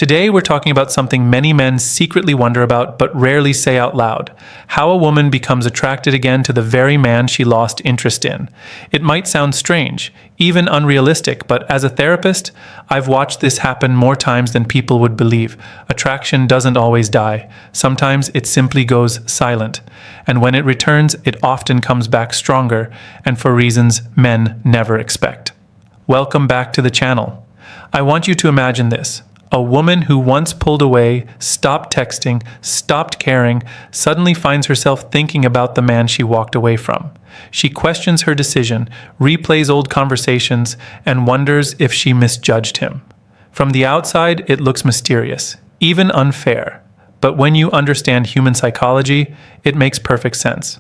Today, we're talking about something many men secretly wonder about but rarely say out loud: how a woman becomes attracted again to the very man she lost interest in. It might sound strange, even unrealistic, but as a therapist, I've watched this happen more times than people would believe. Attraction doesn't always die. Sometimes it simply goes silent. And when it returns, it often comes back stronger, and for reasons men never expect. Welcome back to the channel. I want you to imagine this. A woman who once pulled away, stopped texting, stopped caring, suddenly finds herself thinking about the man she walked away from. She questions her decision, replays old conversations, and wonders if she misjudged him. From the outside, it looks mysterious, even unfair. But when you understand human psychology, it makes perfect sense.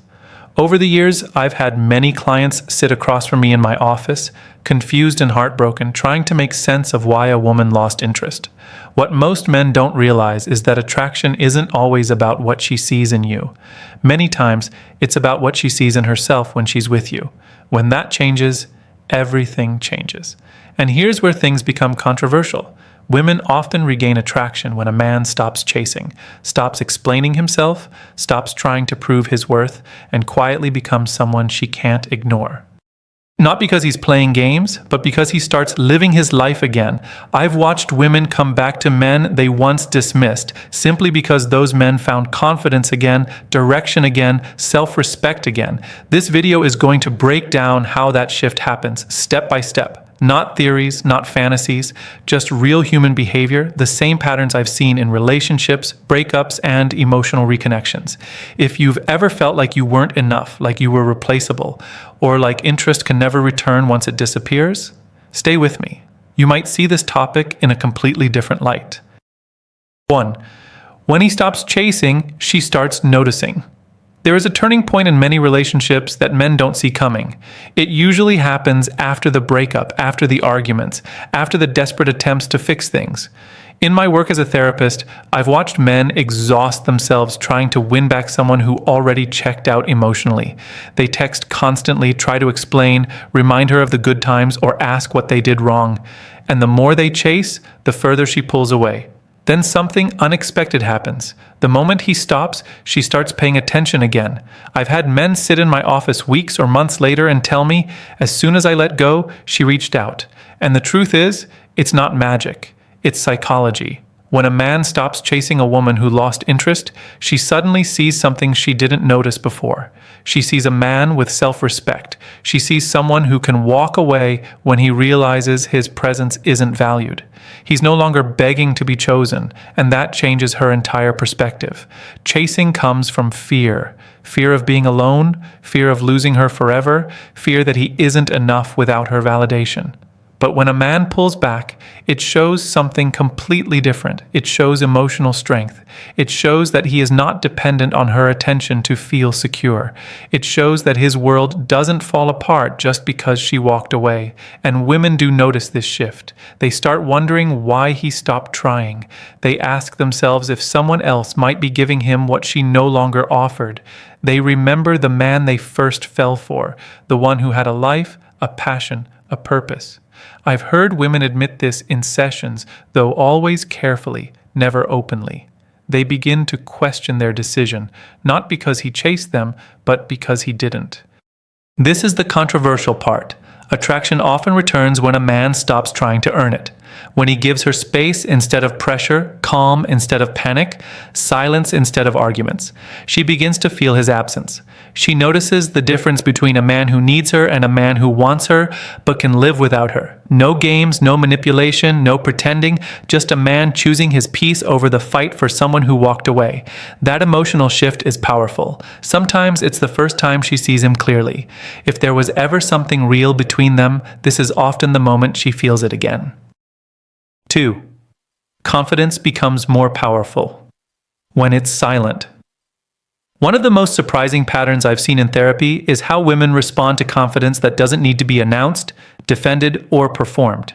Over the years, I've had many clients sit across from me in my office, confused and heartbroken, trying to make sense of why a woman lost interest. What most men don't realize is that attraction isn't always about what she sees in you. Many times, it's about what she sees in herself when she's with you. When that changes, everything changes. And here's where things become controversial. Women often regain attraction when a man stops chasing, stops explaining himself, stops trying to prove his worth, and quietly becomes someone she can't ignore. Not because he's playing games, but because he starts living his life again. I've watched women come back to men they once dismissed, simply because those men found confidence again, direction again, self-respect again. This video is going to break down how that shift happens, step by step. Not theories, not fantasies, just real human behavior, the same patterns I've seen in relationships, breakups, and emotional reconnections. If you've ever felt like you weren't enough, like you were replaceable, or like interest can never return once it disappears, stay with me. You might see this topic in a completely different light. 1. When he stops chasing, she starts noticing. There is a turning point in many relationships that men don't see coming. It usually happens after the breakup, after the arguments, after the desperate attempts to fix things. In my work as a therapist, I've watched men exhaust themselves trying to win back someone who already checked out emotionally. They text constantly, try to explain, remind her of the good times, or ask what they did wrong. And the more they chase, the further she pulls away. Then something unexpected happens. The moment he stops, she starts paying attention again. I've had men sit in my office weeks or months later and tell me, as soon as I let go, she reached out. And the truth is, it's not magic. It's psychology. When a man stops chasing a woman who lost interest, she suddenly sees something she didn't notice before. She sees a man with self-respect. She sees someone who can walk away when he realizes his presence isn't valued. He's no longer begging to be chosen, and that changes her entire perspective. Chasing comes from fear. Fear of being alone, fear of losing her forever, fear that he isn't enough without her validation. But when a man pulls back, it shows something completely different. It shows emotional strength. It shows that he is not dependent on her attention to feel secure. It shows that his world doesn't fall apart just because she walked away. And women do notice this shift. They start wondering why he stopped trying. They ask themselves if someone else might be giving him what she no longer offered. They remember the man they first fell for, the one who had a life, a passion, a purpose. I've heard women admit this in sessions, though always carefully, never openly. They begin to question their decision, not because he chased them, but because he didn't. This is the controversial part. Attraction often returns when a man stops trying to earn it. When he gives her space instead of pressure, calm instead of panic, silence instead of arguments. She begins to feel his absence. She notices the difference between a man who needs her and a man who wants her, but can live without her. No games, no manipulation, no pretending, just a man choosing his peace over the fight for someone who walked away. That emotional shift is powerful. Sometimes it's the first time she sees him clearly. If there was ever something real between them, this is often the moment she feels it again. 2. Confidence becomes more powerful when it's silent. One of the most surprising patterns I've seen in therapy is how women respond to confidence that doesn't need to be announced, defended, or performed.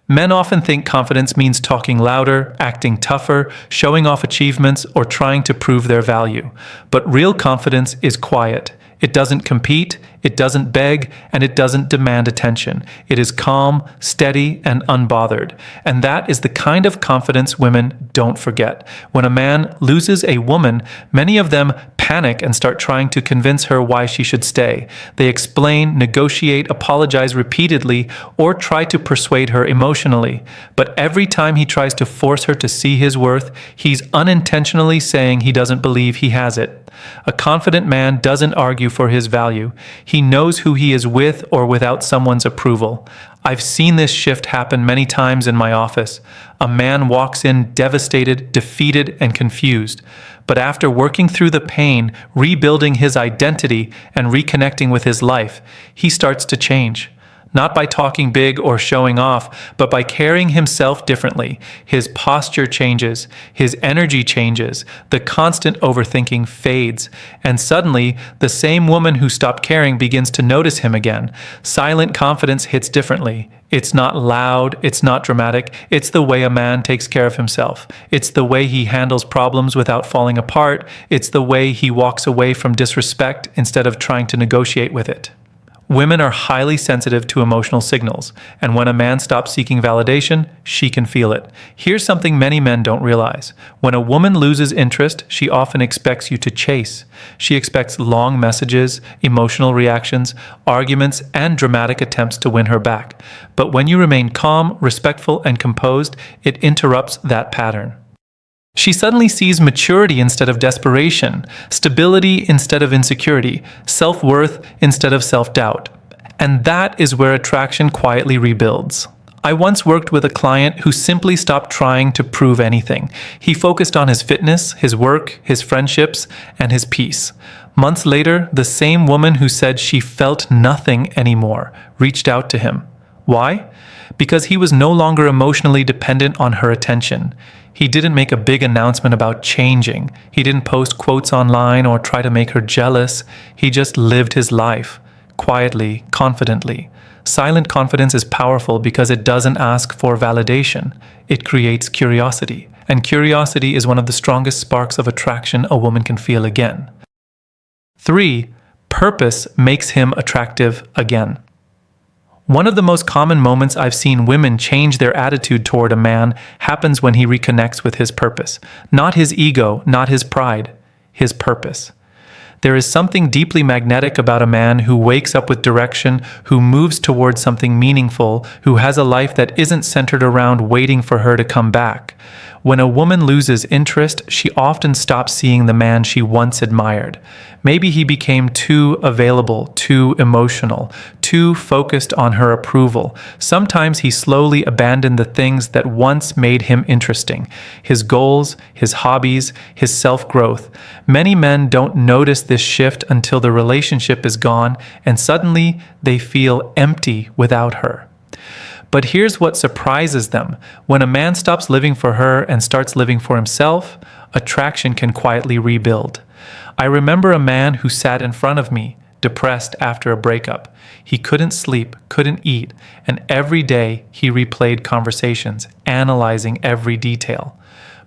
Men often think confidence means talking louder, acting tougher, showing off achievements, or trying to prove their value. But real confidence is quiet. It doesn't compete, It doesn't beg, and it doesn't demand attention. It is calm, steady, and unbothered. And that is the kind of confidence women don't forget. When a man loses a woman, many of them panic and start trying to convince her why she should stay. They explain, negotiate, apologize repeatedly, or try to persuade her emotionally. But every time he tries to force her to see his worth, he's unintentionally saying he doesn't believe he has it. A confident man doesn't argue for his value. He knows who he is with or without someone's approval. I've seen this shift happen many times in my office. A man walks in devastated, defeated, and confused. But after working through the pain, rebuilding his identity, and reconnecting with his life, he starts to change. Not by talking big or showing off, but by carrying himself differently. His posture changes, his energy changes, the constant overthinking fades, and suddenly the same woman who stopped caring begins to notice him again. Silent confidence hits differently. It's not loud, it's not dramatic, it's the way a man takes care of himself. It's the way he handles problems without falling apart. It's the way he walks away from disrespect instead of trying to negotiate with it. Women are highly sensitive to emotional signals, and when a man stops seeking validation, she can feel it. Here's something many men don't realize. When a woman loses interest, she often expects you to chase. She expects long messages, emotional reactions, arguments, and dramatic attempts to win her back. But when you remain calm, respectful, and composed, it interrupts that pattern. She suddenly sees maturity instead of desperation, stability instead of insecurity, self-worth instead of self-doubt. And that is where attraction quietly rebuilds. I once worked with a client who simply stopped trying to prove anything. He focused on his fitness, his work, his friendships, and his peace. Months later, the same woman who said she felt nothing anymore reached out to him. Why? Because he was no longer emotionally dependent on her attention. He didn't make a big announcement about changing. He didn't post quotes online or try to make her jealous. He just lived his life, quietly, confidently. Silent confidence is powerful because it doesn't ask for validation. It creates curiosity. And curiosity is one of the strongest sparks of attraction a woman can feel again. 3. Purpose makes him attractive again. One of the most common moments I've seen women change their attitude toward a man happens when he reconnects with his purpose. Not his ego, not his pride, his purpose. There is something deeply magnetic about a man who wakes up with direction, who moves towards something meaningful, who has a life that isn't centered around waiting for her to come back. When a woman loses interest, she often stops seeing the man she once admired. Maybe he became too available, too emotional, too focused on her approval. Sometimes he slowly abandoned the things that once made him interesting. His goals, his hobbies, his self-growth. Many men don't notice this shift until the relationship is gone, and suddenly they feel empty without her. But here's what surprises them. When a man stops living for her and starts living for himself, attraction can quietly rebuild. I remember a man who sat in front of me, depressed after a breakup. He couldn't sleep, couldn't eat, and every day he replayed conversations, analyzing every detail.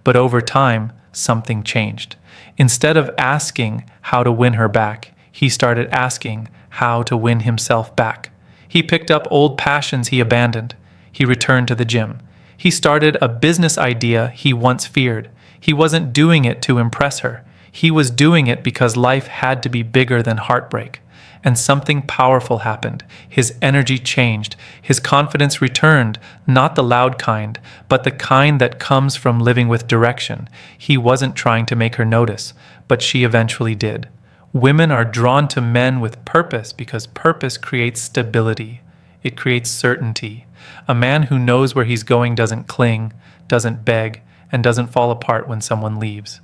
But over time, something changed. Instead of asking how to win her back, he started asking how to win himself back. He picked up old passions he abandoned. He returned to the gym. He started a business idea he once feared. He wasn't doing it to impress her. He was doing it because life had to be bigger than heartbreak. And something powerful happened. His energy changed. His confidence returned, not the loud kind, but the kind that comes from living with direction. He wasn't trying to make her notice, but she eventually did. Women are drawn to men with purpose because purpose creates stability. It creates certainty. A man who knows where he's going doesn't cling, doesn't beg, and doesn't fall apart when someone leaves.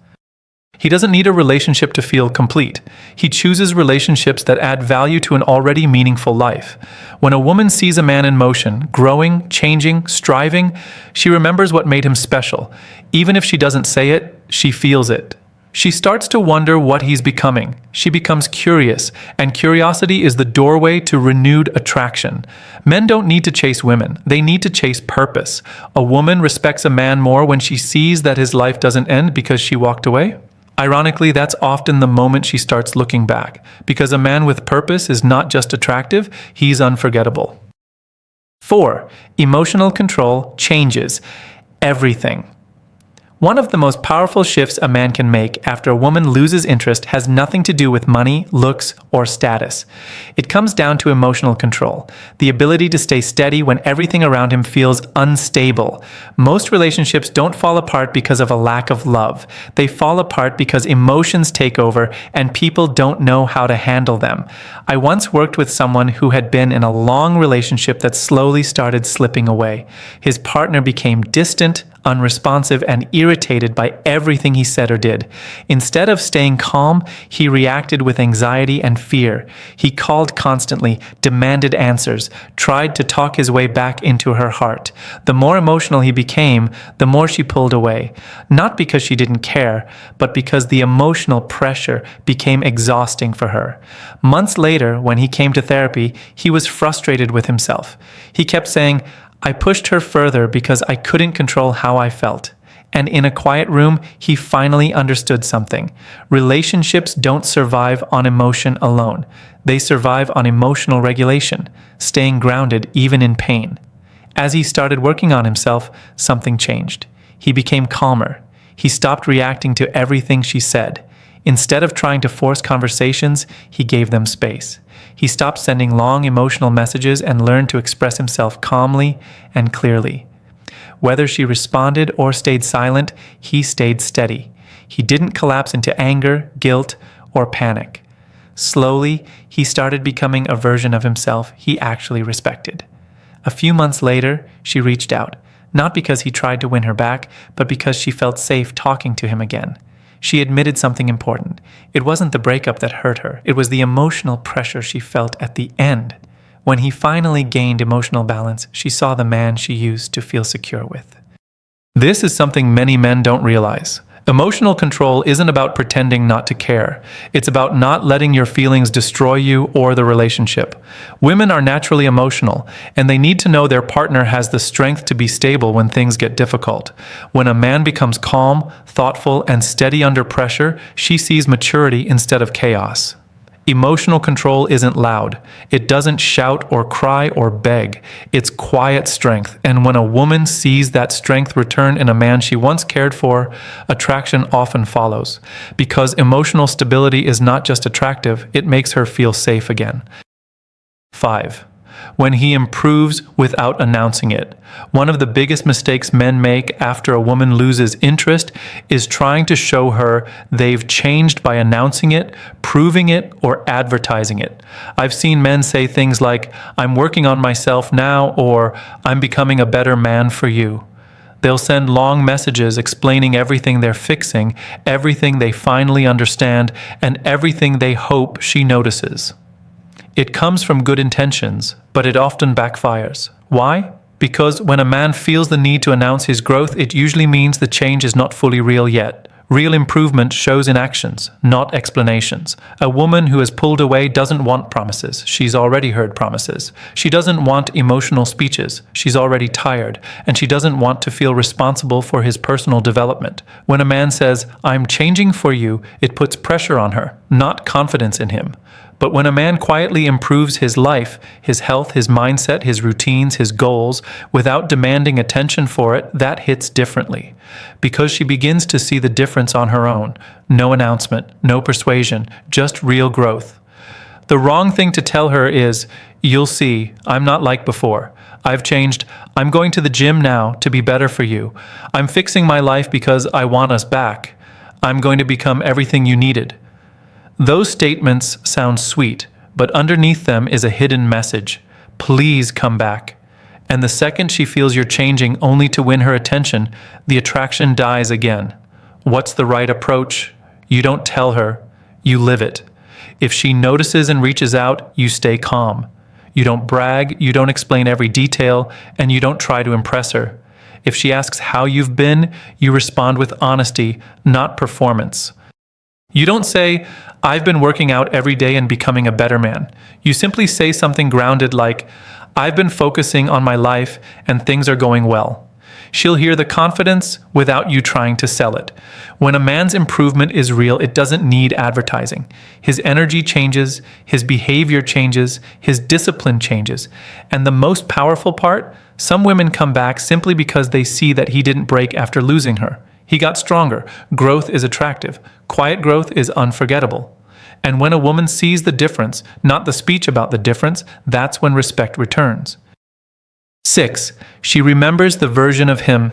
He doesn't need a relationship to feel complete. He chooses relationships that add value to an already meaningful life. When a woman sees a man in motion, growing, changing, striving, she remembers what made him special. Even if she doesn't say it, she feels it. She starts to wonder what he's becoming. She becomes curious, and curiosity is the doorway to renewed attraction. Men don't need to chase women. They need to chase purpose. A woman respects a man more when she sees that his life doesn't end because she walked away. Ironically, that's often the moment she starts looking back, because a man with purpose is not just attractive, he's unforgettable. 4. Emotional control changes everything. One of the most powerful shifts a man can make after a woman loses interest has nothing to do with money, looks, or status. It comes down to emotional control, the ability to stay steady when everything around him feels unstable. Most relationships don't fall apart because of a lack of love. They fall apart because emotions take over and people don't know how to handle them. I once worked with someone who had been in a long relationship that slowly started slipping away. His partner became distant, unresponsive, and irritated by everything he said or did. Instead of staying calm, he reacted with anxiety and fear. He called constantly, demanded answers, tried to talk his way back into her heart. The more emotional he became, the more she pulled away. Not because she didn't care, but because the emotional pressure became exhausting for her. Months later, when he came to therapy, he was frustrated with himself. He kept saying, "I pushed her further because I couldn't control how I felt." And in a quiet room, he finally understood something. Relationships don't survive on emotion alone. They survive on emotional regulation, staying grounded even in pain. As he started working on himself, something changed. He became calmer. He stopped reacting to everything she said. Instead of trying to force conversations, he gave them space. He stopped sending long emotional messages and learned to express himself calmly and clearly. Whether she responded or stayed silent, he stayed steady. He didn't collapse into anger, guilt, or panic. Slowly, he started becoming a version of himself he actually respected. A few months later, she reached out, not because he tried to win her back, but because she felt safe talking to him again. She admitted something important. It wasn't the breakup that hurt her. It was the emotional pressure she felt at the end. When he finally gained emotional balance, she saw the man she used to feel secure with. This is something many men don't realize. Emotional control isn't about pretending not to care. It's about not letting your feelings destroy you or the relationship. Women are naturally emotional, and they need to know their partner has the strength to be stable when things get difficult. When a man becomes calm, thoughtful, and steady under pressure, she sees maturity instead of chaos. Emotional control isn't loud. It doesn't shout or cry or beg. It's quiet strength, and when a woman sees that strength return in a man she once cared for, attraction often follows. Because emotional stability is not just attractive, it makes her feel safe again. 5. When he improves without announcing it. One of the biggest mistakes men make after a woman loses interest is trying to show her they've changed by announcing it, proving it, or advertising it. I've seen men say things like, "I'm working on myself now," or "I'm becoming a better man for you." They'll send long messages explaining everything they're fixing, everything they finally understand, and everything they hope she notices. It comes from good intentions, but it often backfires. Why? Because when a man feels the need to announce his growth, it usually means the change is not fully real yet. Real improvement shows in actions, not explanations. A woman who has pulled away doesn't want promises. She's already heard promises. She doesn't want emotional speeches. She's already tired. And she doesn't want to feel responsible for his personal development. When a man says, "I'm changing for you," it puts pressure on her, not confidence in him. But when a man quietly improves his life, his health, his mindset, his routines, his goals, without demanding attention for it, that hits differently. Because she begins to see the difference on her own. No announcement, no persuasion, just real growth. The wrong thing to tell her is, "You'll see, I'm not like before. I've changed. I'm going to the gym now to be better for you. I'm fixing my life because I want us back. I'm going to become everything you needed." Those statements sound sweet, but underneath them is a hidden message. Please come back. And the second she feels you're changing only to win her attention, the attraction dies again. What's the right approach? You don't tell her, you live it. If she notices and reaches out, you stay calm. You don't brag, you don't explain every detail, and you don't try to impress her. If she asks how you've been, you respond with honesty, not performance. You don't say, "I've been working out every day and becoming a better man." You simply say something grounded like, "I've been focusing on my life and things are going well." She'll hear the confidence without you trying to sell it. When a man's improvement is real, it doesn't need advertising. His energy changes, his behavior changes, his discipline changes. And the most powerful part, some women come back simply because they see that he didn't break after losing her. He got stronger. Growth is attractive. Quiet growth is unforgettable. And when a woman sees the difference, not the speech about the difference, that's when respect returns. 6. She remembers the version of him.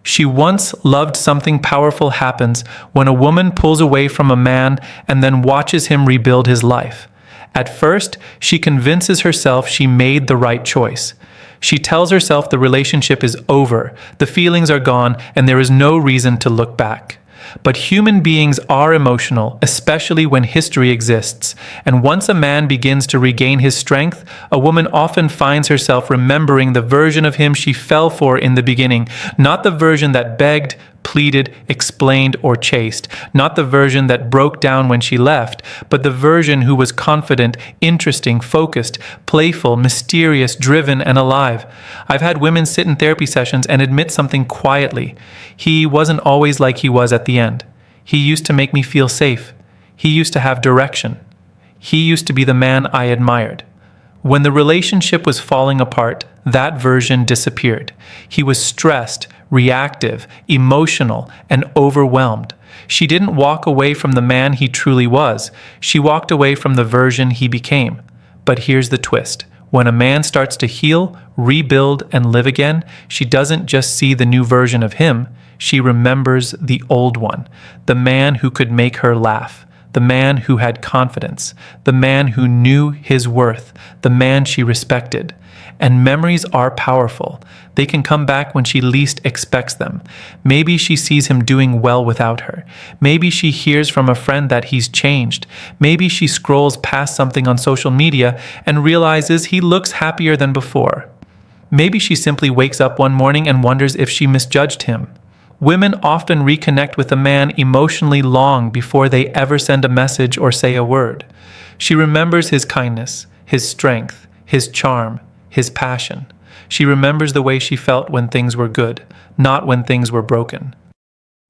She once loved. Something powerful happens when a woman pulls away from a man and then watches him rebuild his life. At first, she convinces herself she made the right choice. She tells herself the relationship is over, the feelings are gone, and there is no reason to look back. But human beings are emotional, especially when history exists. And once a man begins to regain his strength, a woman often finds herself remembering the version of him she fell for in the beginning, not the version that begged, pleaded, explained, or chased, not the version that broke down when she left, but the version who was confident, interesting, focused, playful, mysterious, driven, and alive. I've had women sit in therapy sessions and admit something quietly. He wasn't always like he was at the end. He used to make me feel safe. He used to have direction. He used to be the man I admired. When the relationship was falling apart, that version disappeared. He was stressed, reactive, emotional, and overwhelmed. She didn't walk away from the man he truly was. She walked away from the version he became. But here's the twist. When a man starts to heal, rebuild, and live again, she doesn't just see the new version of him. She remembers the old one, the man who could make her laugh, the man who had confidence, the man who knew his worth, the man she respected. And memories are powerful. They can come back when she least expects them. Maybe she sees him doing well without her. Maybe she hears from a friend that he's changed. Maybe she scrolls past something on social media and realizes he looks happier than before. Maybe she simply wakes up one morning and wonders if she misjudged him. Women often reconnect with a man emotionally long before they ever send a message or say a word. She remembers his kindness, his strength, his charm, his passion. She remembers the way she felt when things were good, not when things were broken.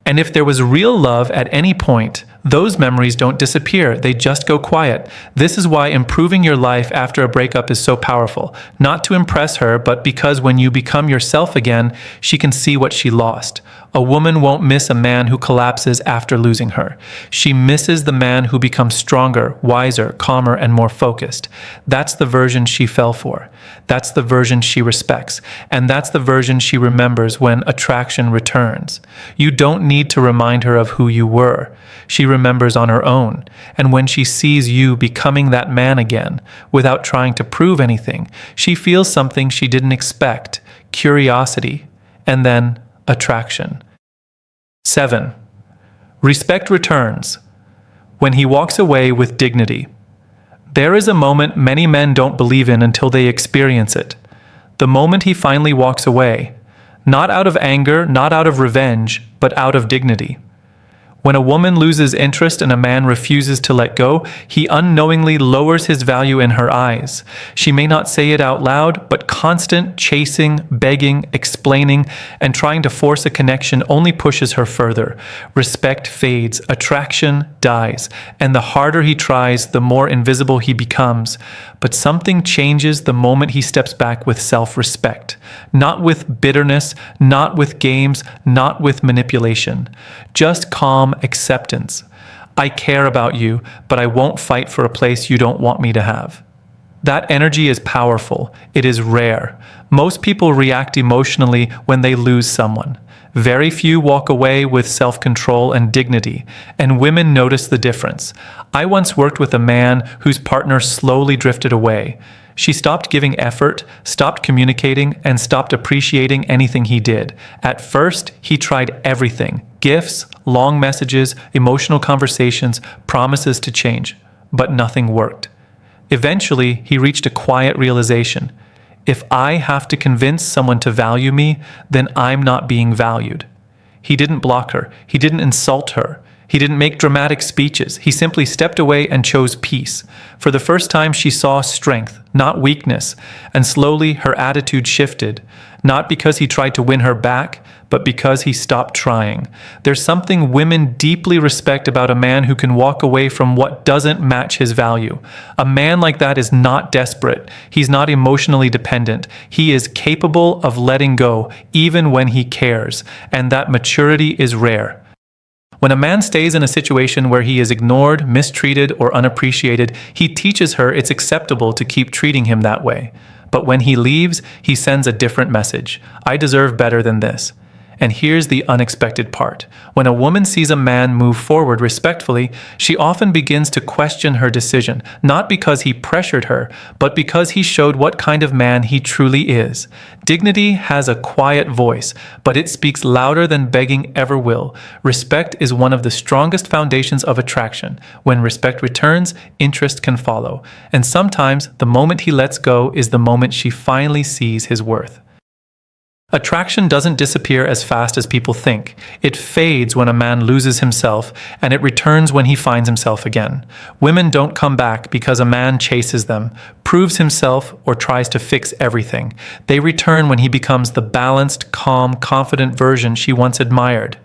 And if there was real love at any point, those memories don't disappear, they just go quiet. This is why improving your life after a breakup is so powerful. Not to impress her, but because when you become yourself again, she can see what she lost. A woman won't miss a man who collapses after losing her. She misses the man who becomes stronger, wiser, calmer, and more focused. That's the version she fell for. That's the version she respects. And that's the version she remembers when attraction returns. You don't need to remind her of who you were. She remembers on her own. And when she sees you becoming that man again, without trying to prove anything, she feels something she didn't expect, curiosity, and then attraction. 7. Respect returns when he walks away with dignity. There is a moment many men don't believe in until they experience it. The moment he finally walks away, not out of anger, not out of revenge, but out of dignity. When a woman loses interest and a man refuses to let go, he unknowingly lowers his value in her eyes. She may not say it out loud, but constant chasing, begging, explaining, and trying to force a connection only pushes her further. Respect fades, attraction dies, and the harder he tries, the more invisible he becomes. But something changes the moment he steps back with self-respect. Not with bitterness, not with games, not with manipulation. Just calm acceptance. I care about you, but I won't fight for a place you don't want me to have. That energy is powerful. It is rare. Most people react emotionally when they lose someone. Very few walk away with self-control and dignity, and women notice the difference. I once worked with a man whose partner slowly drifted away. She stopped giving effort, stopped communicating, and stopped appreciating anything he did. At first, he tried everything: gifts, long messages, emotional conversations, promises to change. But nothing worked. Eventually, he reached a quiet realization. If I have to convince someone to value me, then I'm not being valued. He didn't block her. He didn't insult her. He didn't make dramatic speeches. He simply stepped away and chose peace. For the first time, she saw strength, not weakness, and slowly her attitude shifted. not because he tried to win her back, but because he stopped trying. There's something women deeply respect about a man who can walk away from what doesn't match his value. A man like that is not desperate. He's not emotionally dependent. He is capable of letting go, even when he cares, and that maturity is rare. When a man stays in a situation where he is ignored, mistreated, or unappreciated, he teaches her it's acceptable to keep treating him that way. But when he leaves, he sends a different message. I deserve better than this. And here's the unexpected part. When a woman sees a man move forward respectfully, she often begins to question her decision, not because he pressured her, but because he showed what kind of man he truly is. Dignity has a quiet voice, but it speaks louder than begging ever will. Respect is one of the strongest foundations of attraction. When respect returns, interest can follow. And sometimes, the moment he lets go is the moment she finally sees his worth. Attraction doesn't disappear as fast as people think. It fades when a man loses himself, and it returns when he finds himself again. Women don't come back because a man chases them, proves himself, or tries to fix everything. They return when he becomes the balanced, calm, confident version she once admired.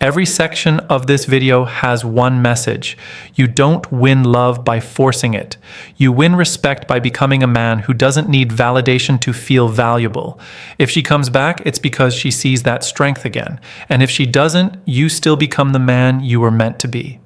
Every section of this video has one message. You don't win love by forcing it. You win respect by becoming a man who doesn't need validation to feel valuable. If she comes back, it's because she sees that strength again. And if she doesn't, you still become the man you were meant to be.